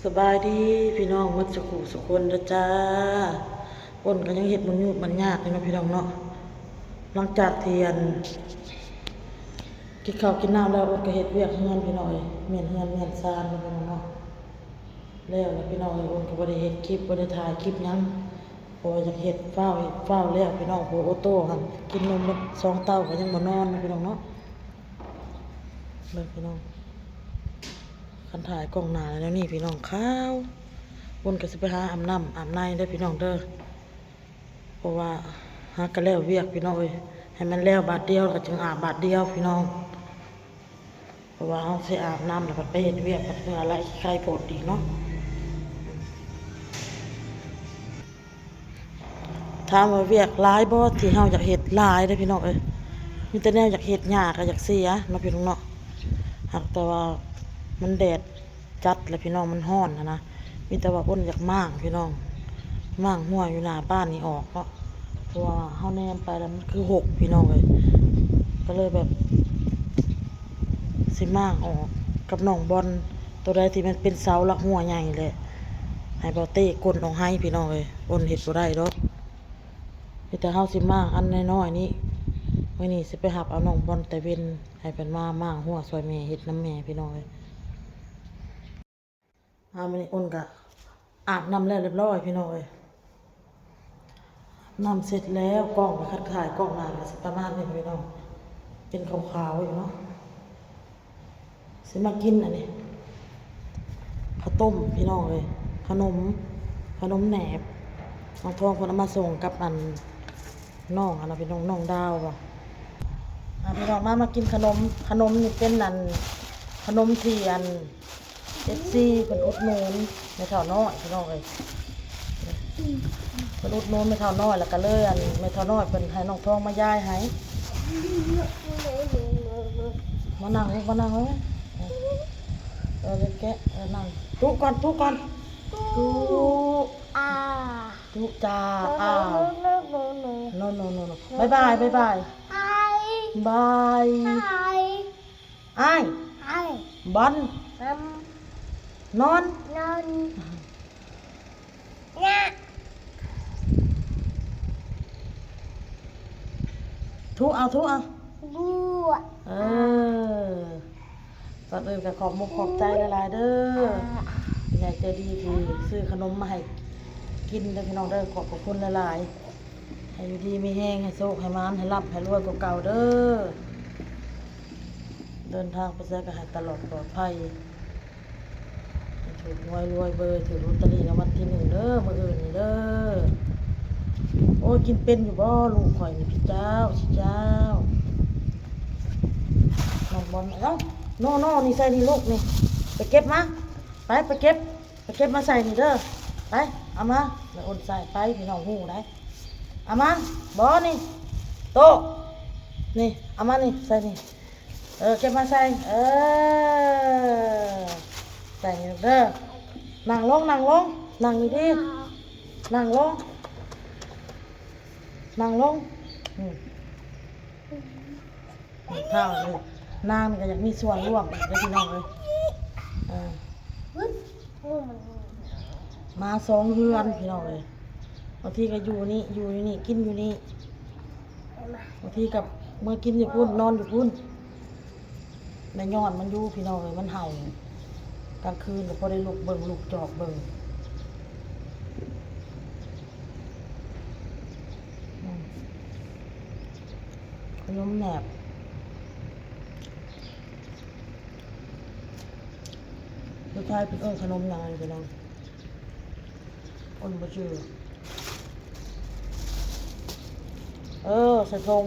สบายดีพี่น้องมัดสุขุสุคนนะจ้าอ้นก็ยังเห็ดมันยุบมันยากเลยเนาะพี่น้องเนาะหลังจากเทียนกินข้าวกินน้ำแล้วอ้นก็เห็ดเวียกเฮือนพี่น้อยเมียนเฮือนเมียนซานพี่น้องเนาะแล้วพี่น้องอ้นก็บ่ได้เห็ดคลิปบ่ได้ถ่ายคลิปยังเพราะอยากเห็ดเฝ้าแล้วพี่น้องโอโต้หันกินนม2 เต้าก็ยังบ่นอนพี่น้องเนาะเบิ่งพี่น้องคันถ่ายกล้องหน้าแล้วนี่พี่น้องข้าววนก็สิไปหาอาบน้ำอาบในได้พี่น้องเด้อเพราะว่าหากันแล้วเวียกพี่น้องเอ้ยให้มันแล้วบาทเดียวก็จึงอาบบาทเดียวพี่น้องเพราะว่าเฮาสิอาบน้ำแล้วก็ไปเฮ็ดเวียกก็คืออะไรใครโปรดอีกเนาะถามว่าเวียกหลายบ่ที่เฮาอยากเฮ็ดหลายเด้อพี่น้องเอ้ยมีแต่แนวอยากเฮ็ดยากก็อยากเสียเนาะพี่น้องเนาะหากแต่ว่ามันแดดจัดแล้วพี่น้องมันร้อนนะมีแต่ว่าอ้นอยากม่างพี่น้องม่างหัวอยู่หน้าบ้านนี่ออกเนาะเพราะว่าเฮาแนมไปแล้วมันคือ6พี่น้องเลยก็เลยแบบสิม่างออกกับน้องบอลตัวใดที่มันเป็นเสาหลักหัวใหญ่เลยให้เบาเต้กลออกให้พี่น้องเลยอ้นเฮ็ดบ่ได้ดอกมีแต่เฮาสิม่างอันน้อยๆนี้มื้อนี้สิไปหับเอาน้องบอลแต่เว้นให้เพิ่นมาม่างหัวซอยแม่เฮ็ดน้ำแม่พี่น้องเลยมื้อนี้อ้นก็อาบน้ำแล้วเรียบร้อยพี่น้องเอ้ยน้ำเสร็จแล้วกล้องคัดถ่ายกล้องหน้าก็สิประมาณนี้พี่น้องเป็นขาวๆอยู่เนาะสิมากินอันนี้ข้าวต้มพี่น้องเอ้ยขนมแหนบน้องทองเพิ่นเอามาส่งกับอันน้องอันนั้นพี่น้องดาวบ่พี่น้องมากินขนมนี่เป็นอันขนมเทียนFC เพิ่นอุดหนุนในแถวน้อยพี่น้องเอ้ยเพิ่นอุดหนุนในแถวน้อยแล้วก็เลยอันในแถวน้อยเพิ่นให้น้องทองมาย้ายให้มานั่งเลยเลยแกะนั่งทุกก่อนทุกอ่าจ้าอ้าวโนบ๊ายบายไฮบายไฮอ้ายไฮบอลน้นอนำนนเนี่ยทุกเอาบัวเออก่อนอื่นก็ขอบใจหลายๆเด้ออยากจะดีที่ซื้อขนมมาให้กินเด้อพี่น้องเด้อขอบคุณหลายๆให้อยู่ดีมีแห้งให้โชคให้มานให้ร่ำให้รวยกว่าเก่าเด้อเดินทางไปใช้ก็ให้ตลอดปลอดภัยถูกรวยเบอร์ถูกลอตเตอรี่รางวัลที่1เด้อมื้ออื่นนี่เด้อโอ้ยกินเป็นอยู่บ่ลูกข่อยนี่พี่เจ้าน้องบอลเอ้าโน่นี่ใส่นี่ลูกนี่ไปเก็บมาไปเก็บมาใส่นี่เด้อไปเอามาแล้วอ้นใส่ไปพี่น้องฮู้ได้เอามาบ่นี่โตะนี่เอามานี่ใส่นี่เก็บมาใส่ใส่นี่เด้อนั่งลงนั่งดีๆนั่งลงเท่าเลยน้ำก็อยากมีส่วนร่วมได้พี่น้องเลยมา2 เดือนพี่น้องเลยบางทีก็อยู่นี่กินอยู่นี่บางทีกับเมื่อกินอยู่พุ่นนอนอยู่พุ่นในย้อนมันอยู่พี่น้องเลยมันเห่ากลางคืนก็พอได้ลุกเบิ่งลุกจอกเบิ่งขนมแหนบลูกชายเป็นขนมยังไงพี่น้องอ้นบ่ชื่อใส่ถุง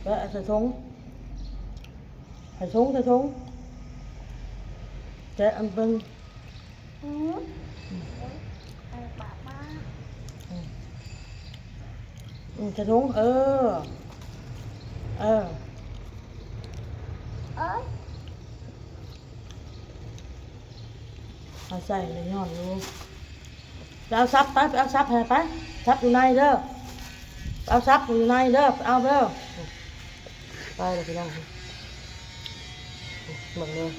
แกะใส่ถุงแกะอันเป็นป้าป้าใส่ถุงเอ้ยเอาใส่ในย้อนอยู่ไปเอาซับไปเอาซับให้ไปซับอยู่ในเด้อเอาซับอยู่ในเด้อเอาเด้อไปเลยพี่น้องหมดเลย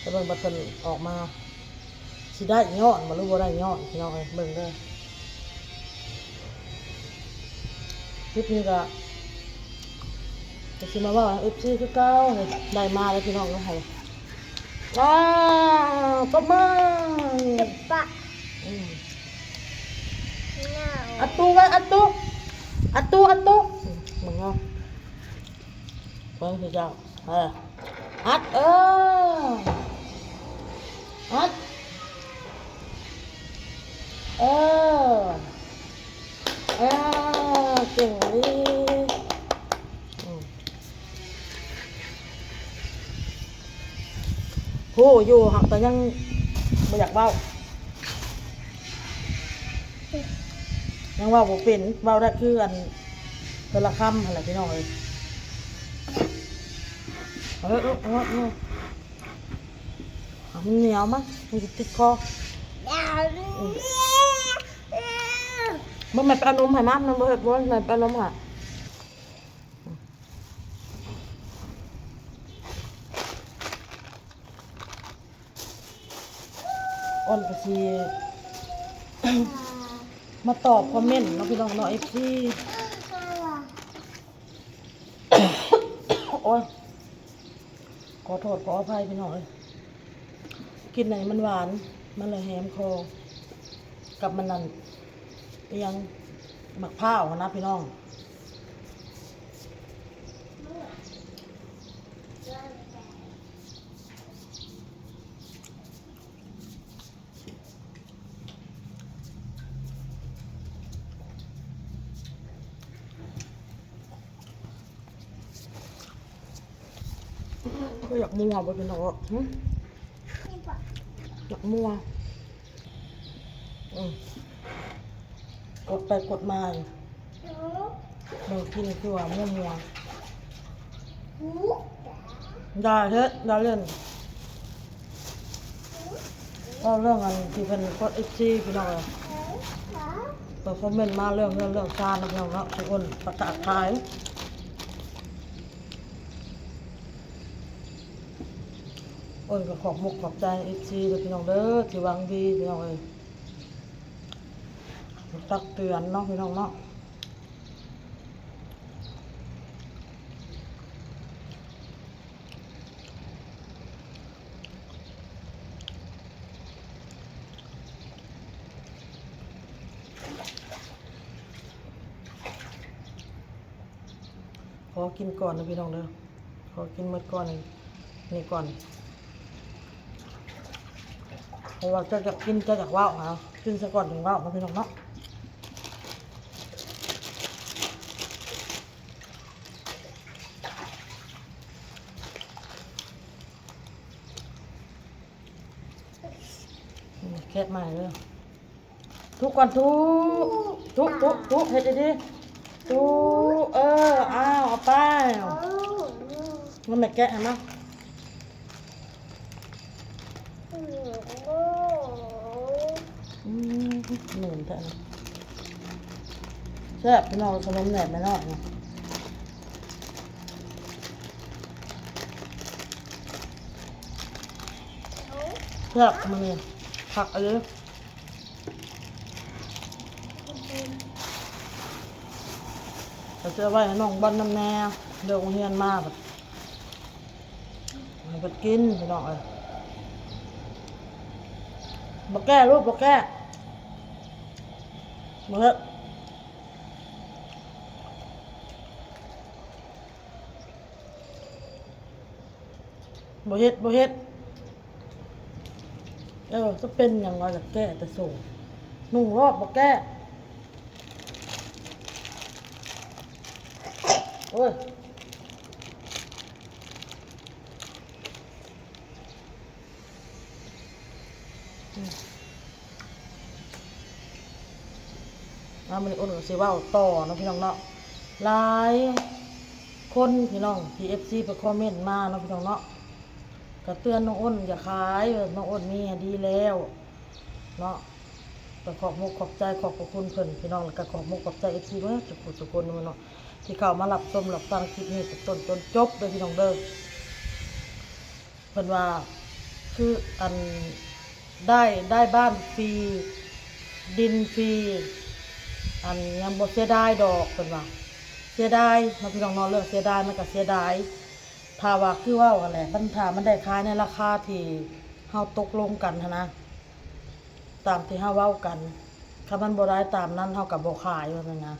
แต่เบิ่งบัดเพิ่นออกมาสิได้ยอดบ่รู้บ่ได้ยอดพี่น้องเอ้ยเบิ่งเด้อคลิปนี้ก็สิมาว่า FC คือเก่าได้มาแล้วพี่น้องเอ้ยให้ว้าวตบมือ จะปะ อืม หน้า อัดตู้ไว้อัดตู้มึงเอาเบิ่งสิเจ้าอัดอัดเอเก่งดิผู้อยู่หักแต่ยังไม่อยากเว้ายังเว้าบ่เป็นเว้าได้คืออันแต่ละคำอะไรพี่น้องเลยมันเหนียวมั้งมันจะติดคอ ดาว มันไม่เป็นนมให้มั้งมันไม่เห็ดบ่ไม่เป็นนมค่ะอ้นก็สิ มาตอบคอมเมนต์เนาะพี่น้องเนาะ FC โอ้ยขอโทษขออภัยพี่น้องเลยกินไหนมันหวานมันเลยแหมคอกับมันนั่นเอียงหมักผ้าวนะพี่น้องก็อยากมัวบ่พี่น้องอยากมัวกดไปกดมาอยู่บางทีคือว่ามัวได้เฮ้ยได้เล่นก็เรื่องอันที่เป็นกดFCพี่น้องเลยเปิดคอมเมนต์มาเรื่องชาตินะพี่น้องเนาะทุกคนประกาศขายอ้นก็ขอบมุกขอบใจFCเลยพี่น้องเด้อที่หวังดีพี่น้องเอ้ยตักเตือนเนาะพี่น้องเนาะขอกินก่อนนะพี่น้องเด้อขอกินหมดก่อนนี่ก่อนเพราะว่าจะกินจะจากว่าวนะกินซะก่อนถึงว่าวนะพี่น้องเนาะแค่ใหม่เลยทุกก่อนทุกเฮ็ดดีๆทุกอ้าวเอาไปมันไม่แกะเห็นไหมเหนื่อยแต่นะแซ่บพี่น้องขนมแหนบไม่น้อยนะแซ่บมันนี่ผักอะไรเราจะไว้ให้น้องบ้านน้ำแน่เดินเฮียนมาแบบให้กินพี่น้องเลยบ่แก้ลูกบ่แก้บ่เฮ็ดบ่เฮ็ดจะเป็นอย่างไรจะแก้แต่สูงนุ่งรอบบ่แก้โอ้ยมันอ้นก็สิว่าต่อเนาะพี่น้องเนาะหลายคนพี่น้องที่ FC ไปคอมเมนต์มาเนาะพี่น้องเนาะก็เตือนน้องอ้นอย่าขายน้องอ้นมีดีแล้วเนาะก็ขอบมุกขอบใจขอบคุณเพิ่นพี่น้องแล้วก็ขอบมุกขอบใจ FC เด้อทุกคนเนาะที่เข้ามารับชมรับฟังคลิปนี้ต้นจบเด้อพี่น้องเด้อเพิ่นว่า คืออันได้บ้านฟรีดินฟรีอันยังบ่เสียดายดอกเพิ่นว่าเสียดายมันพี่น้องเนาะเรื่องเสียดายมันก็เสียดายถ้าว่าคือเว้ากันแหละมันถ้ามันได้ขายในราคาที่เฮาตกลงกันหั้นนะตามที่เฮาเว้ากันถ้ามันบ่ได้ตามนั้นเฮาก็บ่ขายว่าซั่นนะ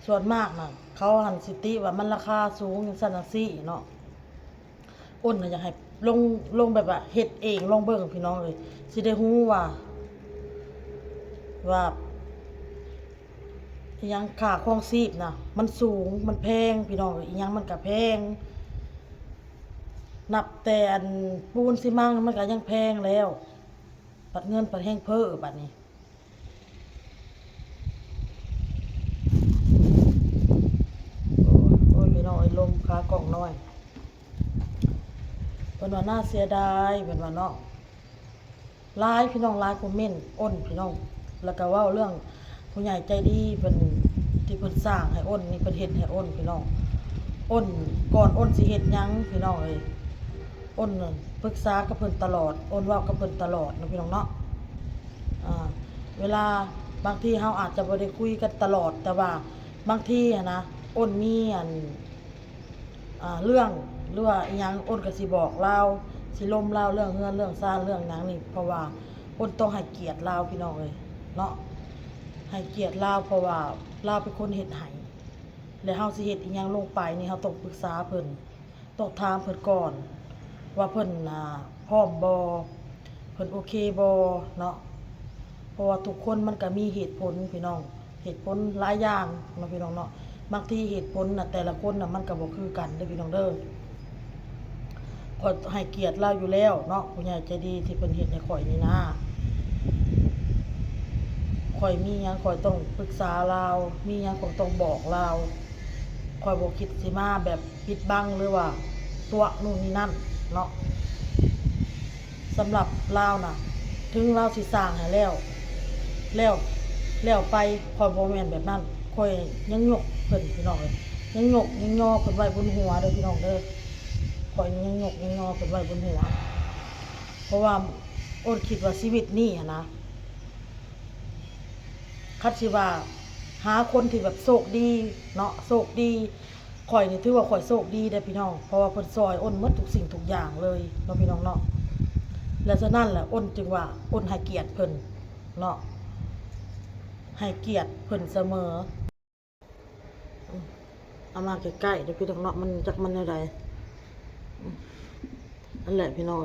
ส่วนมากน่ะเขาหันสิติว่ามันราคาสูงจังซั่นจังซี่เนาะอ้นน่ะอยากให้ลงแบบว่าเฮ็ดเองลองเบิ่งพี่น้องเอ้ยสิได้ฮู้ว่าอิหยังค่าครองชีพน่ะมันสูงมันแพงพี่น้องอีหยังมันก็แพงนับแต่อันปูนซีเมนต์มันก็ยังแพงแล้วปัดเงินปัดแห้งเพ้อบัดนี้โอ้ยพี่น้องไอ้ลมขากล่องน้อยเพิ่นว่าน่าเสียดายเพิ่นว่าเนาะหลายพี่น้องหลายคอมเมนต์อ้นพี่น้องแล้วก็เว้าเรื่องผู้ใหญ่ใจดีเพิ่นที่เพิ่นสร้างให้อ้นนี่เพิ่นเฮ็ดให้อ้นพี่น้องอ้นก่อนอ้นสิเฮ็ดหยังพี่น้องเอ้ยอ้นปรึกษากับเพิ่นตลอดอ้นเว้ากับเพิ่นตลอดนะพี่น้องเนาะเวลาบางทีเฮาอาจจะบ่ได้คุยกันตลอดแต่ว่าบางทีนะอ้นมีเรื่องหรือว่าอีหยังอ้นก็สิบอกเราสิล้มเราเรื่องเฮือนเรื่องซ่านเรื่องหยังนี่เพราะว่าอ้นต้องให้เกียรติเราพี่น้องเอ้ยเนาะให้เกียรติเราเพราะว่าเราเป็นคนเฮ็ดให้แล้วเฮาสิเฮ็ดอีหยังลงไปนี่เฮาต้องปรึกษาเพิ่นต้องถามเพิ่นก่อนว่าเพิ่นพร้อมบ่เพิ่นโอเคบ่เนาะเพราะว่าทุกคนมันก็มีเหตุผลพี่น้องเหตุผลหลายอย่างเนาะพี่น้องเนาะบางทีเหตุผลน่ะแต่ละคนน่ะมันก็บ่คือกันเด้อพี่น้องเด้อข้อยให้เกียรติเราอยู่แล้วเนาะผู้ใหญ่ใจดีที่เพิ่นเฮ็ดให้ข้อยนี่นะข้อยมีหยังข้อยต้องปรึกษาเรามีหยังข้อยต้องบอกเราข้อยบ่คิดสิมาแบบปิดบังหรือว่าตัวนู่นนี่นั่นเนาะสำหรับเราน่ะถึงเราสิสร้างให้แล้วไปข้อยบ่แม่นแบบนั้นข้อยยังยกเพิ่นพี่น้องเอ้ยยังยกยังยอเพิ่นไว้บนหัวเด้อพี่น้องเด้อข้อยยังยกยังยอเพิ่นไว้บนหัวเพราะว่าอ้นคิดว่าชีวิตนี้นะคัดสิว่าหาคนที่แบบโชคดีเนาะโชคดีข่อยนี่ถือว่าข่อยโชคดีเด้อพี่น้องเพราะว่าเพิ่นซอยอ้นหมดทุกสิ่งทุกอย่างเลยเนาะพี่น้องเนาะและฉะนั้นแหละอ้นจึงว่าอ้นให้เกียรติเพิ่นเนาะให้เกียรติเพิ่นเสมอเอามาใกล้ๆเดี๋ยวพี่น้องเนาะมันจักมันได้นั่นแหละพี่น้อง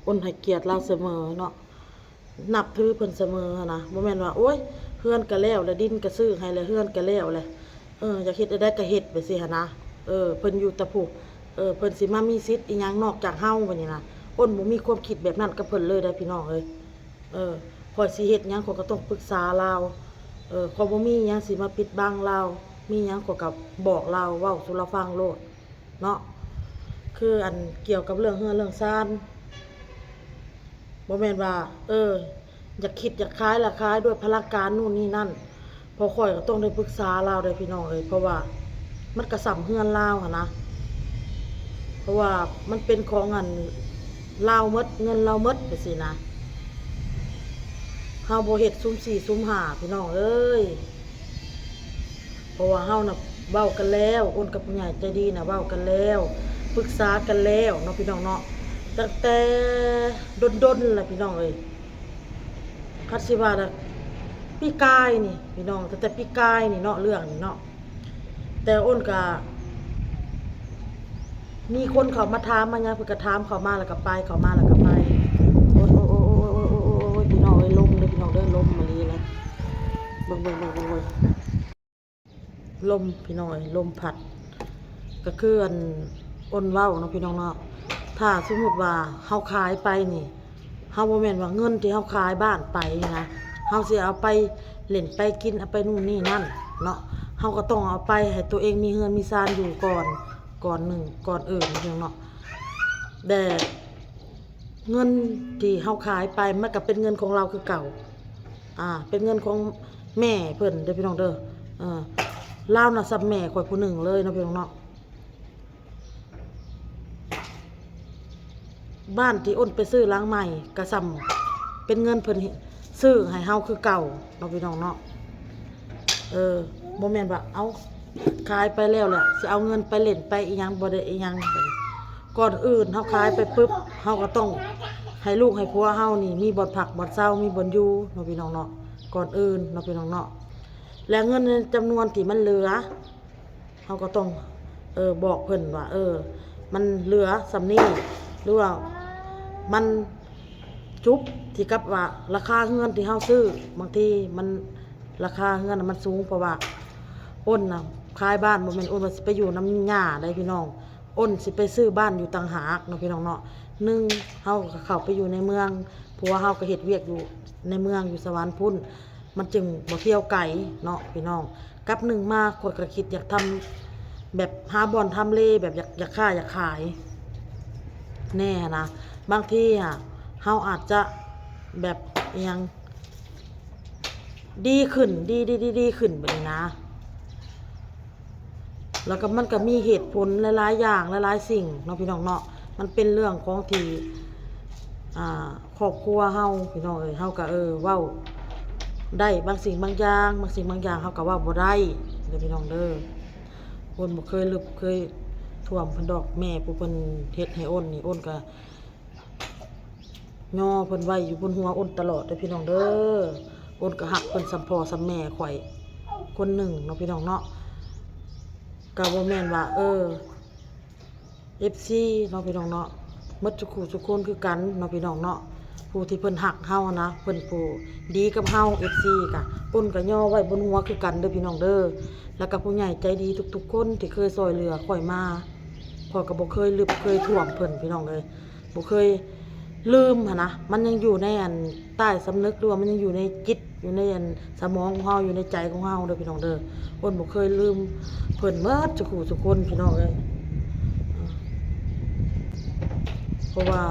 อ้นให้เกียรติเราเสมอเนาะนับถือเพิ่นเสมอนะบ่แม่นว่าโอ๊ยเฮือนก็แล้วแล้วดินก็ซื้อให้แล้วเฮือนก็แล้วแหละอยากเฮ็ดได้ก็เฮ็ดไปสิหั่นนะเพิ่นอยู่ตะพุเพิ่นสิมามีสิทธิ์อีหยังนอกจากเฮาบัดนี้นะอ้นบ่มีความคิดแบบนั้นกับเพิ่นเลยได้พี่น้องเอ้ยข้อยสิเฮ็ดหยังข้อยก็ต้องปรึกษาลาวข้อยบ่มีหยังสิมาปิดบังลาวมีหยังข้อยก็บอกลาวเว้าสู่เราฟังโลดเนาะคืออันเกี่ยวกับเรื่องเฮือนเรื่องซ่านบ่แม่นว่าอยากคิดอยากขายละขายด้วยพละการนู่นนี่นั่นพอข่อยก็ต้องได้ปรึกษาลาวได้พี่น้องเอ้ยเพราะว่ามันก็สำเฮือนลาวหั่นนะเพราะว่ามันเป็นของอันลาวหมดเงินลาวหมดจังซี่นะเฮาบ่เฮ็ดซุ่ม4ซุ่ม5พี่น้องเอ้ยเพราะว่าเฮาน่ะเว้ากันแล้วอ้นกับผู้ใหญ่ใจดีน่ะเว้ากันแล้วปรึกษากันแล้วเนาะพี่น้องเนาะตั้งแต่ดนๆล่ะพี่น้องเอ้ยคัดสิว่าน่ะปีกายนี่พี่น้องตั้งแต่ปีกายนี่เนาะเรื่องนี่เนาะแต่อ้นก็มีคนเขามาถามมาเนี่ยเพิ่นก็ถามเขามาแล้วก็ไปเขามาแล้วก็ไปโอ้ยพี่น้องเอ้ยลมเด้อพี่น้องเด้อลมมาลีนะเบิ่งลมพี่น้องเอ้ยลมพัดก็คืออ้นเว้าเนาะพี่น้องเนาะถ้าสมมุติว่าเฮาขายไปนี่เฮาบ่แม่นว่าเงินที่เฮาขายบ้านไปนะเฮาสิเอาไปเล่นไปกินเอาไปนู่นนี่นั่นเนาะเฮาก็ต้องเอาไปให้ตัวเองมีเงินมีซานอยู่ก่อนอื่นพี่น้องเนาะแต่เงินที่เฮาขายไปมันก็เป็นเงินของเราคือเก่าเป็นเงินของแม่เพิ่นเด้อพี่น้องเด้อลาวน่ะซับแม่ข่อยผู้หนึ่งเลยเนาะพี่น้องเนาะ บ้านที่อ้นไปซื้อหล้างใหม่ก็ซ้ำเป็นเงินเพิ่นซื้อให้เฮาคือเก่าเนาะพี่น้องเนาะบ่แม่นว่าเอาขายไปแล้วแหละสิเอาเงินไปเล่นไปอีหยังบ่ได้อีหยังก่อนอื่นเฮาขายไปปึ๊บเฮาก็ต้องให้ลูกให้ผัวเฮานี่มีบ่อนผักบ่อนเช้ามีบ่อนอยู่เนาะพี่น้องเนาะก่อนอื่นเนาะพี่น้องเนาะและเงินในจำนวนที่มันเหลือเฮาก็ต้องบอกเพิ่นว่ามันเหลือส่ำนี้หรือว่ามันจุบที่กับว่าราคาเงินที่เฮาซื้อบางทีมันราคาเงินมันสูงเพราะว่าอ้นน่ะขายบ้านบ่แม่นอ้นว่าสิไปอยู่น้ำหญ้าได้พี่น้องอ้นสิไปซื้อบ้านอยู่ต่างหากเนาะพี่น้องเนาะเฮาก็เข้าไปอยู่ในเมืองผัวเฮาก็เฮ็ดเวียกอยู่ในเมืองอยู่สวรรค์พุ่นมันจึงบ่เที่ยวไกลเนาะพี่น้องกับหนึ่งมาข้อยก็คิดอยากทำแบบหาบ่อนทำเลแบบอยากค้าอยากขายแน่นะบางทีเฮาอาจจะแบบอีหยังดีขึ้นดีขึ้นแบบนี้นะแล้วก็มันก็มีเหตุผลหลายๆอย่างหลายๆสิ่งเนาะพี่น้องเนาะมันเป็นเรื่องของที่ครอบครัวเฮาพี่น้องเฮาก็เว้าได้บางสิ่งบางอย่างเฮาก็เว้าบ่ได้เด้อพี่น้องเด้ออ้นบ่เคยท่วมเพิ่นดอกแม่ผู้เพิ่นเฮ็ดให้อ้นนี่อ้นก็ย่อเพิ่นไว้อยู่บนหัวอ้นตลอดเด้อพี่น้องเด้ออ้นก็ฮักเพิ่นสำพ่อสำแม่ข่อยคนหนึ่งเนาะพี่น้องเนาะก็บ่แม่นว่าFC เนาะพี่น้องเนาะหมดทุกคู่ทุกคนคือกันเนาะพี่น้องเนาะผู้ที่เพิ่นฮักเฮานะเพิ่นผู้ดีกับเฮา FC ก็อ้นก็ย่อไว้บนหัวคือกันเด้อพี่น้องเด้อแล้วก็ผู้ใหญ่ใจดีทุกๆคนที่เคยช่วยเหลือข่อยมาข่อยก็บ่เคยลืมเคยท่วมเพิ่นพี่น้องเอ้ยบ่เคยลืมนะมันยังอยู่ในใต้สำนึกหรือว่ามันยังอยู่ในจิตอยู่ในสมองของเฮาอยู่ในใจของเฮาเด้อพี่น้องเด้ออ้นบ่เคยลืมเพิ่นหมดทุกคู่ทุกคนพี่น้องเอ้ยเพราะว่า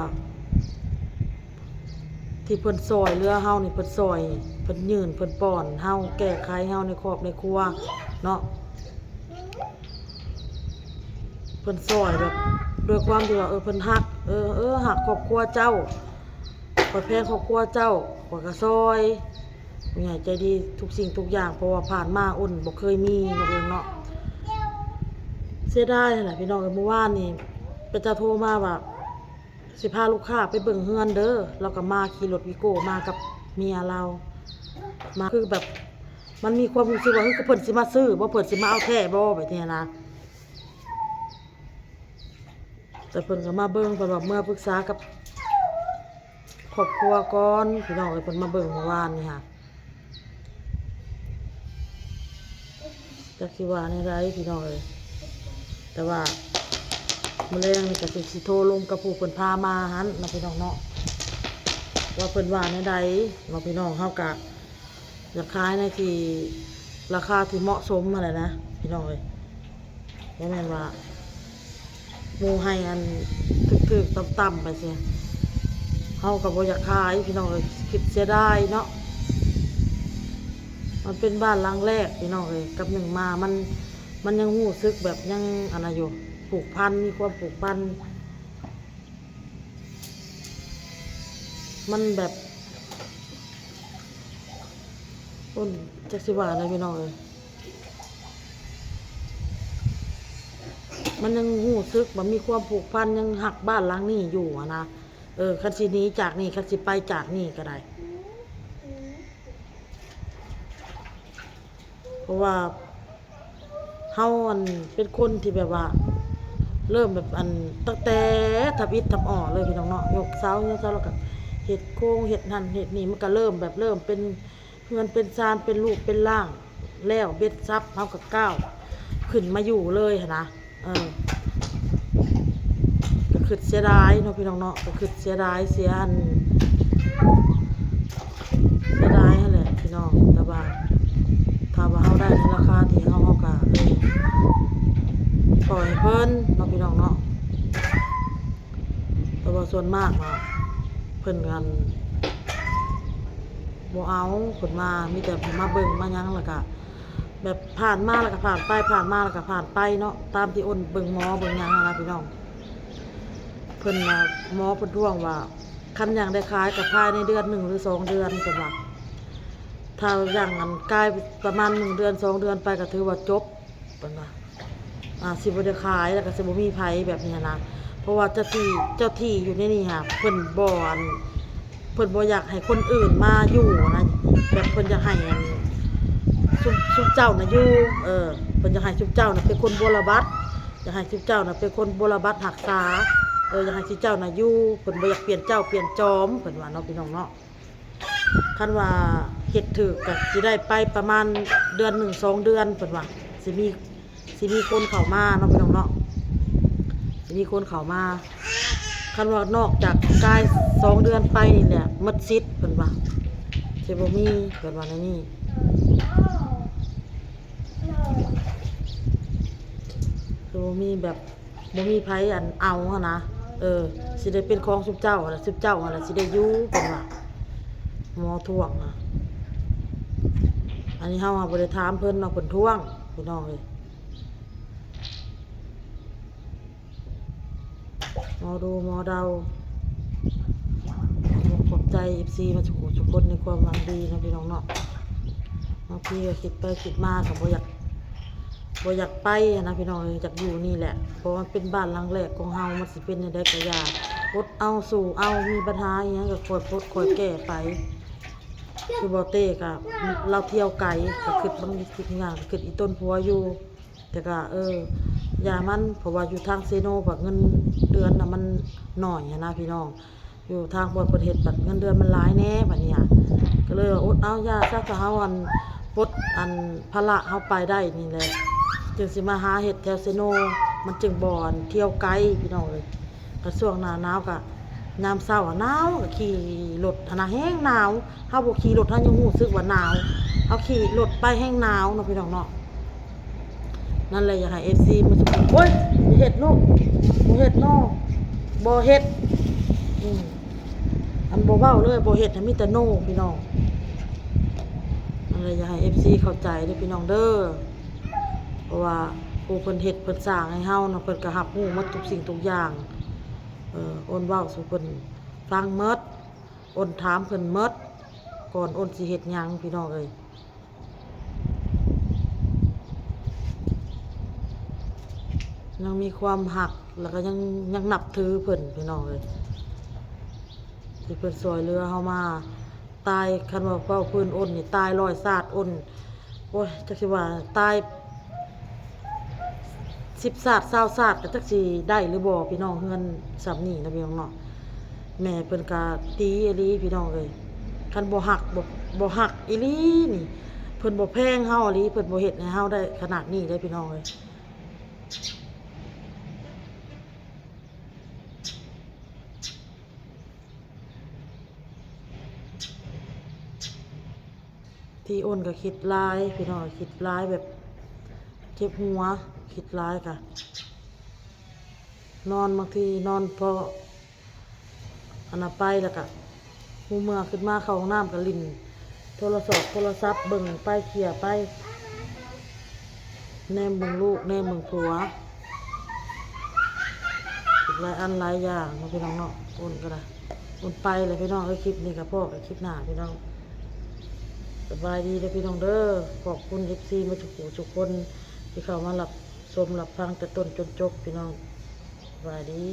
ที่เพิ่นซอยเรือเฮานี่เพิ่นซอยเพิ่นยืนเพิ่นป้อนเฮาแก้ไขเฮาในครอบในครัวเนาะเพิ่นซอยแบบด้วยความที่ว่าเพิ่นฮักฮักครอบครัวเจ้าข่อยแพงครอบครัวเจ้าข่อยก็ซอยผู้ใหญ่ใจดีทุกสิ่งทุกอย่างเพราะว่าผ่านมาอ้นบ่เคยมีเนาะเสียดายนั่นแหละพี่น้องเมื่อวานนี่เป็นเจ้าโทรมาว่าสิพาลูกค้าไปเบิ่งเฮือนเด้อเราก็มาขี่รถวิโก้มากับเมียเรามาคือแบบมันมีความรู้สึกว่าเพิ่นสิมาซื้อบ่เพิ่นสิมาเอาแท้บ่แบบนี้นะแต่เพิ่นก็มาเบิ่งเพิ่นว่าเมื่อปรึกษากับครอบครัวก่อนพี่น้องเพิ่นมาเบิ่งเมื่อวานนี่ค่ะจักสิว่าในไรพี่น้องแต่ว่ามื้อแลงนี่ก็สิโทรลงกับผู้เพิ่นพามาหั่นเนาะพี่น้องเนาะว่าเพิ่นว่าในใดเนาะพี่น้องเฮาก็อยากขายในที่ราคาที่เหมาะสมอะไรนะพี่น้องบ่แม่นว่าหมู่ให้ถึกๆต่ำๆไปซิเฮาก็บ่อยากขายพี่น้องคิดเสียดายเนาะมันเป็นบ้านหลังแรกพี่น้องกับหนึ่งมามันยังรู้สึกแบบยังอะไรอยู่ผูกพันมีความผูกพันมันแบบต้นจักสิว่าอะไรพี่น้องมันยังรู้สึกมันมีความผูกพันยังหักบ้านหลังนี้อยู่นะคันสิหนีจากนี่คันสิไปจากนี่ก็ได้เพราะว่าเฮาเป็นคนที่แบบว่าเริ่มแบบตั้งแต่ทับอิฐทับอ่อเลยพี่น้องเนาะยกเสาแล้วก็เห็ดโค้งเห็ดนั่นเห็ดนี่มันก็เริ่มเป็นเฮือนเป็นซานเป็นรูปเป็นร่างแล้วเบ็ดซับเฮากับก้าวขึ้นมาอยู่เลยนะก็คือเสียดายเนาะพี่น้องเนาะก็คือเสียดายเสียดายนั่นแหละพี่น้องแต่ว่าถ้าว่าเฮาได้ในราคาที่เฮาก็ปล่อยเพิ่นเนาะพี่น้องเนาะแต่ว่าส่วนมากเพิ่นกันบ่เอาเพิ่นมามีแต่มาเบิ่งมาหยังแล้วก็แบบผ่านมาแล้วก็ผ่านไปผ่านมาแล้วก็ผ่านไปเนาะตามที่อ้นเบิ่งหมอเบิ่งหยังนะพี่น้อง เพิ่นน่ะหมอเพิ่นท่วงว่าคันอย่างได้ขายกับภายในเดือน1หรือ2เดือนเพิ่นว่าถ้าอย่างนั้นกลายประมาณ1เดือน2เดือนไปก็ถือว่าจบเพิ่นว่าสิบ่ได้ขายแล้วก็สิบ่มีไผแบบนี้นะเพราะว่าเจ้าที่อยู่ในนี่ค่ะเพิ่นบ่อยากให้คนอื่นมาอยู่นะแบบเพิ่นอยากให้ชุมเจ้าน่ะอยู่เพิ่นอยากให้ชุมเจ้าน่ะเป็นคนบรบัตรอยากให้ชุมเจ้าน่ะเป็นคนบรบัตรรักษาอยากให้ชุมเจ้าน่ะอยู่เพิ่นบ่อยากเปลี่ยนเจ้าเปลี่ยนจอมเพิ่นว่าเนาะพี่น้องเนาะคันว่าเฮ็ดถูกก็สิได้ไปประมาณเดือน1 2เดือนเพิ่นว่าสิมีคนเข้ามาเนาะพี่น้องเนาะสิมีคนเข้ามาคันว่านอกจากกาย2เดือนไปนี่แหละหมดสิทธิ์เพิ่นว่าสิบ่มีเพิ่นว่าในนี้คือบ่มีแบบบ่มีไผเอาหั่นนะสิได้เป็นของสุเจ้าล่ะสุเจ้าหั่นล่ะสิได้อยู่เพิ่นว่าหมอท่วงอันนี้เฮาบ่ได้ถามเพิ่นเนาะเพิ่นท่วงพี่น้องเอ้ยหมอดูหมอเดาขอบใจ FC มาทุกคนในความหวังดีนะพี่น้องเนาะบางทีก็คิดไปคิดมาก็บ่อยากไปนะพี่น้องอยากอยู่นี่แหละเพราะมันเป็นบ้านหลังแรกของเฮามันสิเป็นจังได๋ก็อย่าอดเอาสู่เอามีปัญหาอีหยังก็ค่อยแก้ไปคือบ่เต้ก็เราเที่ยวไกลก็คิดบางอย่างคิดอีต้นผัวอยู่แต่ก็อย่ามันเพราะว่าอยู่ทางเซโนแบบเงินเดือนน่ะมันน้อยนะพี่น้องอยู่ทางประเทศแบบเงินเดือนมันหลายแน่บัดนี้ก็เลยอดเอาอย่าซะก็เฮาปลดภาระเฮาไปได้นี่แหละจึงสิมาหาเฮ็ดแถวเซโนมันจึงบ่เที่ยวไกลพี่น้องเอ้ยก็ช่วงหน้าหนาวก็ยามเช้าหนาวก็ขี่รถแห้งหนาวเฮาบ่ขี่รถเฮายังรู้สึกว่าหนาวเฮาขี่รถไปแห้งหนาวเนาะพี่น้องเนาะนั่นแหละอยากให้ FC มาสุขโอ้ยอย่าเฮ็ดลูกบ่เฮ็ดน้อบ่เฮ็ดอันบ่เว้าเลยบ่เฮ็ดมีแต่โนพี่น้องนั่นแหละอยากให้ FC เข้าใจเด้อพี่น้องเด้อเพราะว่าผู้เพิ่นเฮ็ดเพิ่นสร้างให้เฮาเนาะเพิ่นก็รับรู้หมดทุกสิ่งทุกอย่างอ้นเว้าสู่เพิ่นฟังหมดอ้นถามเพิ่นหมดก่อนอ้นสิเฮ็ดหยังพี่น้องเอ้ยยังมีความหักแล้วก็ยังนับถือเพิ่นพี่น้องเอ้ยที่เพิ่นช่วยเหลือเฮามาตายคันว่าเว้าเพิ่นอ้นนี่ตาย100ชาติอ้นโอ้ยจักสิว่าตาย10ชาติ20ชาติก็จักสิได้หรือบ่พี่น้องเฮือนสำนี้นะพี่น้องเนาะแม่เพิ่นก็ตีอีหลีพี่น้องเอ้ยคันบ่ฮักอีหลีนี่เพิ่นบ่แพงเฮาอีหลีเพิ่นบ่เฮ็ดให้เฮาได้ขนาดนี้ได้พี่น้องเอ้ยที่อ้นก็คิดร้ายพี่น้องคิดร้ายแบบเจ็บหัวคิดร้ายค่ะนอนบางทีนอนพอไปแล้วก็หูเมื่อขึ้นมาเข้าห้องน้ำก็ลิ้นโทรศัพท์เบิ่งไปเขี่ยไปแนมเบิ่งลูกแนมเบิ่งผัวอีกหลายอันหลายอย่างเนาะพี่น้องเนาะอ้นก็ได้อ้นไปเลยพี่น้องคลิปนี้กับพ่อกับคลิปหน้าพี่น้องสบายดีเด้อพี่น้องเด้อขอบคุณ FC มาทุกคนที่เข้ามารับชมรับฟังแต่ต้นจนจบพี่น้องสบายดี